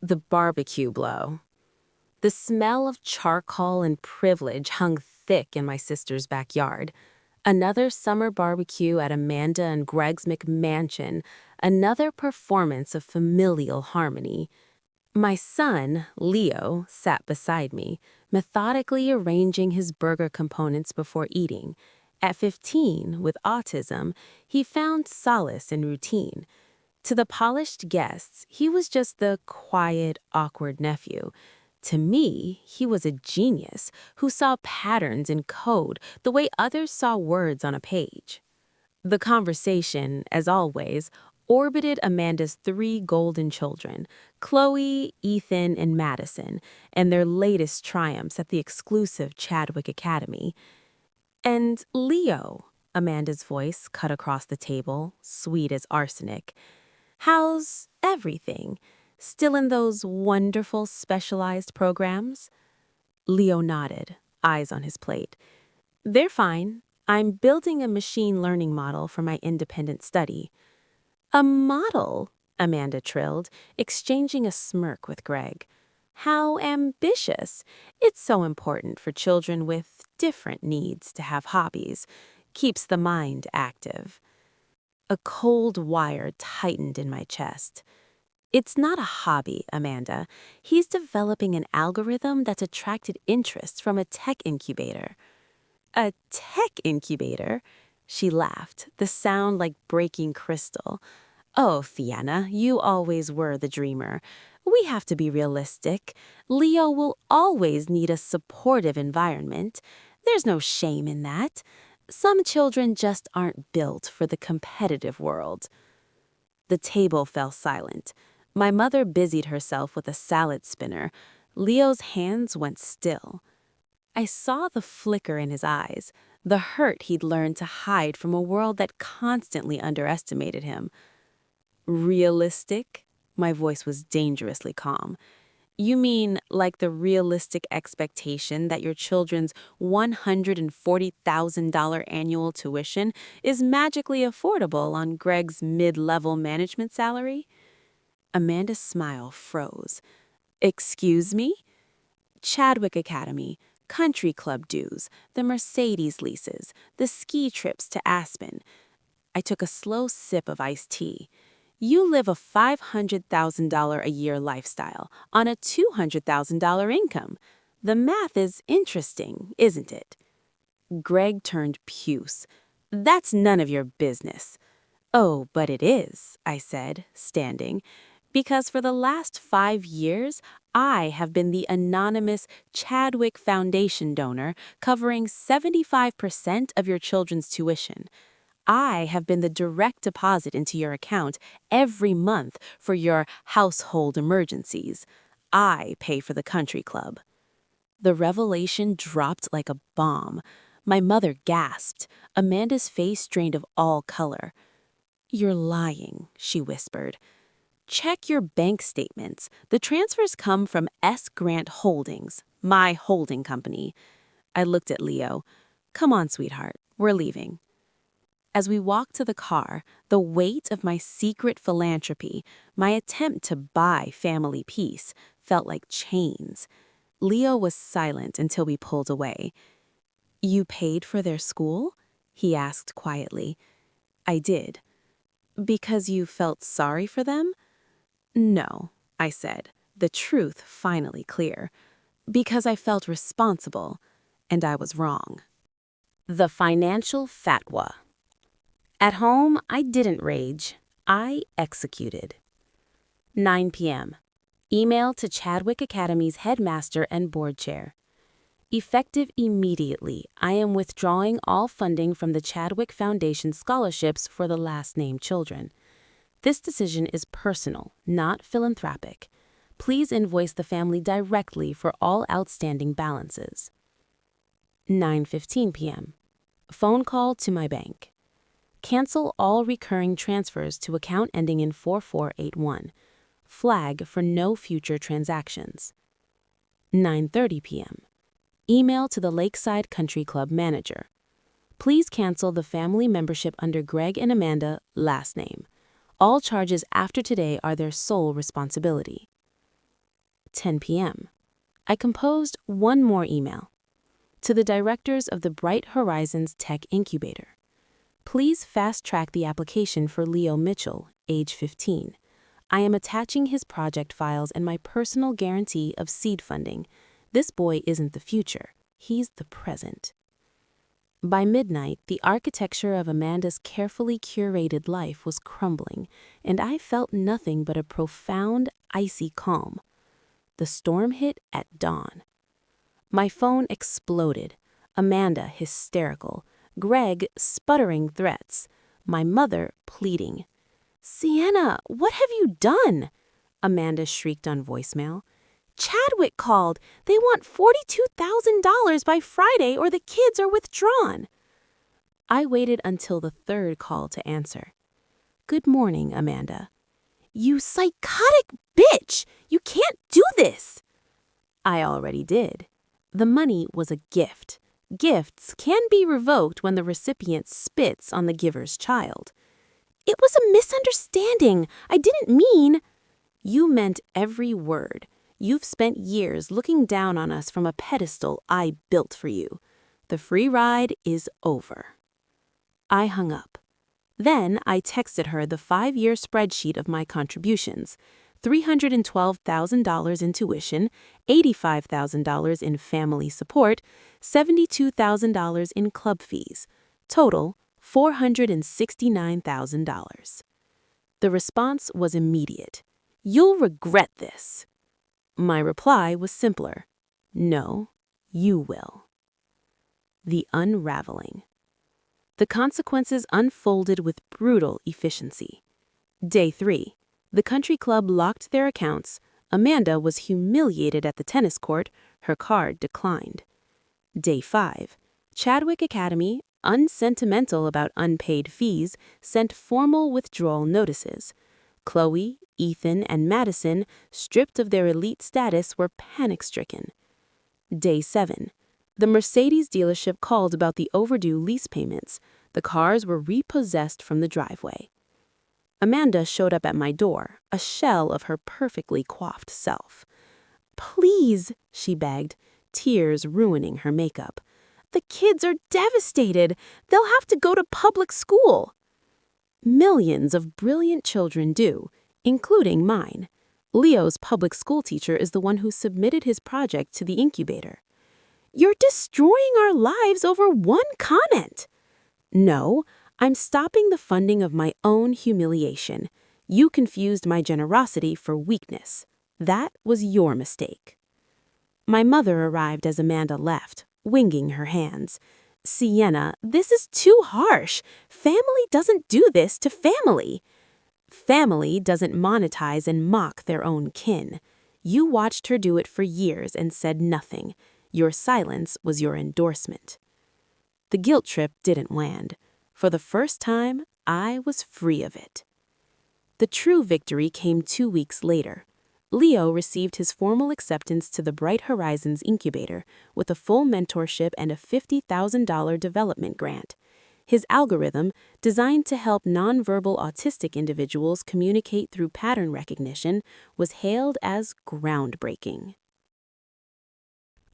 The barbecue blow. The smell of charcoal and privilege hung thick in my sister's backyard. Another summer barbecue at Amanda and Greg's McMansion, another performance of familial harmony. My son, Leo, sat beside me, methodically arranging his burger components before eating. At 15, with autism, he found solace in routine. To the polished guests, he was just the quiet, awkward nephew. To me, he was a genius who saw patterns in code the way others saw words on a page. The conversation, as always, orbited Amanda's three golden children, Chloe, Ethan, and Madison, and their latest triumphs at the exclusive Chadwick Academy. And Leo, Amanda's voice cut across the table, sweet as arsenic. How's everything? Still in those wonderful specialized programs? Leo nodded, eyes on his plate. They're fine. I'm building a machine learning model for my independent study. A model? Amanda trilled, exchanging a smirk with Greg. How ambitious. It's so important for children with different needs to have hobbies. Keeps the mind active. A cold wire tightened in my chest. It's not a hobby, Amanda. He's developing an algorithm that's attracted interest from a tech incubator. A tech incubator? She laughed, the sound like breaking crystal. Oh, Fiona, you always were the dreamer. We have to be realistic. Leo will always need a supportive environment. There's no shame in that. Some children just aren't built for the competitive world. The table fell silent. My mother busied herself with a salad spinner. Leo's hands went still. I saw the flicker in his eyes, the hurt he'd learned to hide from a world that constantly underestimated him. Realistic? My voice was dangerously calm. You mean like the realistic expectation that your children's $140,000 annual tuition is magically affordable on Greg's mid-level management salary? Amanda's smile froze. Excuse me? Chadwick Academy, country club dues, the Mercedes leases, the ski trips to Aspen. I took a slow sip of iced tea. You live a $500,000 a year lifestyle on a $200,000 income. The math is interesting, isn't it? Greg turned puce. That's none of your business. Oh, but it is, I said, standing, because for the last 5 years, I have been the anonymous Chadwick Foundation donor covering 75% of your children's tuition. I have been the direct deposit into your account every month for your household emergencies. I pay for the country club. The revelation dropped like a bomb. My mother gasped. Amanda's face drained of all color. You're lying, she whispered. Check your bank statements. The transfers come from S. Grant Holdings, my holding company. I looked at Leo. Come on, sweetheart, we're leaving. As we walked to the car, the weight of my secret philanthropy, my attempt to buy family peace, felt like chains. Leo was silent until we pulled away. You paid for their school? He asked quietly. I did. Because you felt sorry for them? No, I said, the truth finally clear. Because I felt responsible, and I was wrong. The financial fatwa. At home, I didn't rage. I executed. 9 p.m. Email to Chadwick Academy's headmaster and board chair. Effective immediately, I am withdrawing all funding from the Chadwick Foundation scholarships for the last-named children. This decision is personal, not philanthropic. Please invoice the family directly for all outstanding balances. 9:15 p.m. Phone call to my bank. Cancel all recurring transfers to account ending in 4481. Flag for no future transactions. 9:30 p.m. Email to the Lakeside Country Club manager. Please cancel the family membership under Greg and Amanda, last name. All charges after today are their sole responsibility. 10 p.m. I composed one more email. To the directors of the Bright Horizons Tech Incubator. Please fast-track the application for Leo Mitchell, age 15. I am attaching his project files and my personal guarantee of seed funding. This boy isn't the future. He's the present. By midnight, the architecture of Amanda's carefully curated life was crumbling, and I felt nothing but a profound, icy calm. The storm hit at dawn. My phone exploded. Amanda hysterical. Greg sputtering threats. My mother pleading. "Sienna, what have you done?" Amanda shrieked on voicemail. "Chadwick called. They want $42,000 by Friday or the kids are withdrawn." I waited until the third call to answer. "Good morning, Amanda." "You psychotic bitch! You can't do this!" I already did. The money was a gift. Gifts can be revoked when the recipient spits on the giver's child. "It was a misunderstanding. I didn't mean—" "You meant every word. You've spent years looking down on us from a pedestal I built for you. The free ride is over." I hung up. Then I texted her the 5-year spreadsheet of my contributions. $312,000 in tuition, $85,000 in family support, $72,000 in club fees. Total, $469,000. The response was immediate. "You'll regret this." My reply was simpler. "No, you will." The unraveling. The consequences unfolded with brutal efficiency. Day 3. The country club locked their accounts. Amanda was humiliated at the tennis court. Her card declined. Day 5. Chadwick Academy, unsentimental about unpaid fees, sent formal withdrawal notices. Chloe, Ethan, and Madison, stripped of their elite status, were panic-stricken. Day 7. The Mercedes dealership called about the overdue lease payments. The cars were repossessed from the driveway. Amanda showed up at my door, a shell of her perfectly coiffed self. "Please," she begged, tears ruining her makeup. "The kids are devastated. They'll have to go to public school." Millions of brilliant children do, including mine. Leo's public school teacher is the one who submitted his project to the incubator. "You're destroying our lives over one comment." "No, I'm stopping the funding of my own humiliation. You confused my generosity for weakness. That was your mistake." My mother arrived as Amanda left, wringing her hands. "Sienna, this is too harsh. Family doesn't do this to family." Family doesn't monetize and mock their own kin. You watched her do it for years and said nothing. Your silence was your endorsement. The guilt trip didn't land. For the first time, I was free of it. The true victory came 2 weeks later. Leo received his formal acceptance to the Bright Horizons Incubator with a full mentorship and a $50,000 development grant. His algorithm, designed to help nonverbal autistic individuals communicate through pattern recognition, was hailed as groundbreaking.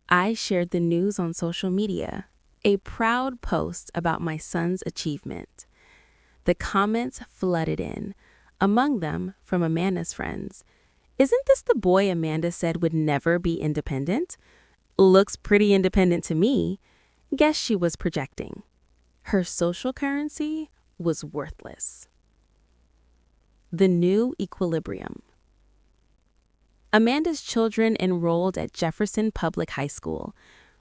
I shared the news on social media, a proud post about my son's achievement. The comments flooded in, among them from Amanda's friends. "Isn't this the boy Amanda said would never be independent? Looks pretty independent to me." Guess she was projecting. Her social currency was worthless. The new equilibrium. Amanda's children enrolled at Jefferson Public High School.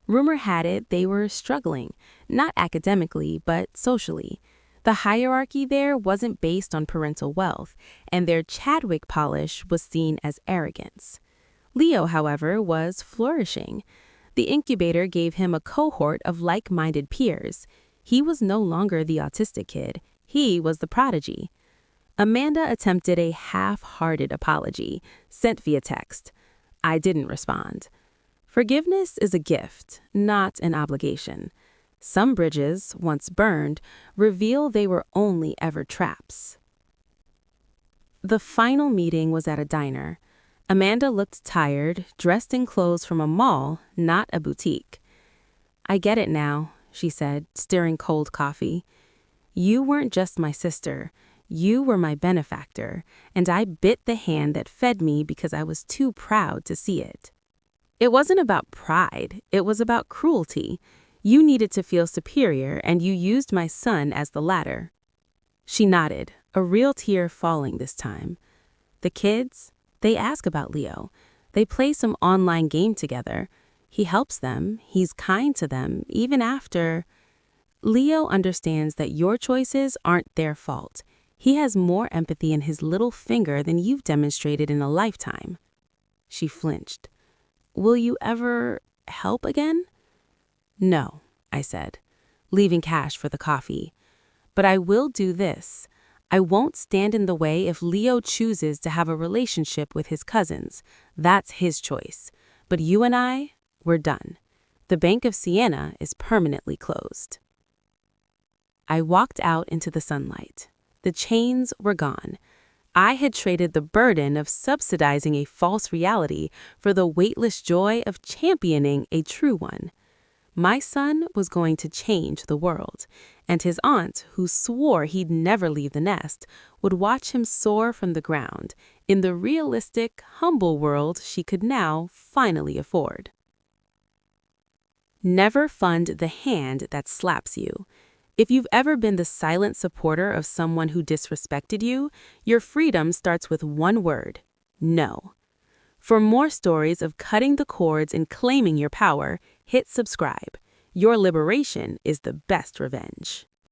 Rumor had it they were struggling, not academically, but socially. The hierarchy there wasn't based on parental wealth, and their Chadwick polish was seen as arrogance. Leo, however, was flourishing. The incubator gave him a cohort of like-minded peers. He was no longer the autistic kid. He was the prodigy. Amanda attempted a half-hearted apology, sent via text. I didn't respond. Forgiveness is a gift, not an obligation. Some bridges, once burned, reveal they were only ever traps. The final meeting was at a diner. Amanda looked tired, dressed in clothes from a mall, not a boutique. I get it now, she said, stirring cold coffee. You weren't just my sister. You were my benefactor, and I bit the hand that fed me because I was too proud to see it. It wasn't about pride, it was about cruelty. You needed to feel superior, and you used my son as the latter. She nodded, a real tear falling this time. The kids, they ask about Leo. They play some online game together. He helps them, he's kind to them, even after. Leo understands that your choices aren't their fault. He has more empathy in his little finger than you've demonstrated in a lifetime. She flinched. Will you ever help again? No, I said, leaving cash for the coffee. But I will do this. I won't stand in the way if Leo chooses to have a relationship with his cousins. That's his choice. But you and I, we're done. The Bank of Siena is permanently closed. I walked out into the sunlight. The chains were gone. I had traded the burden of subsidizing a false reality for the weightless joy of championing a true one. My son was going to change the world, and his aunt, who swore he'd never leave the nest, would watch him soar from the ground in the realistic, humble world she could now finally afford. Never fund the hand that slaps you. If you've ever been the silent supporter of someone who disrespected you, your freedom starts with one word: no. For more stories of cutting the cords and claiming your power, hit subscribe. Your liberation is the best revenge.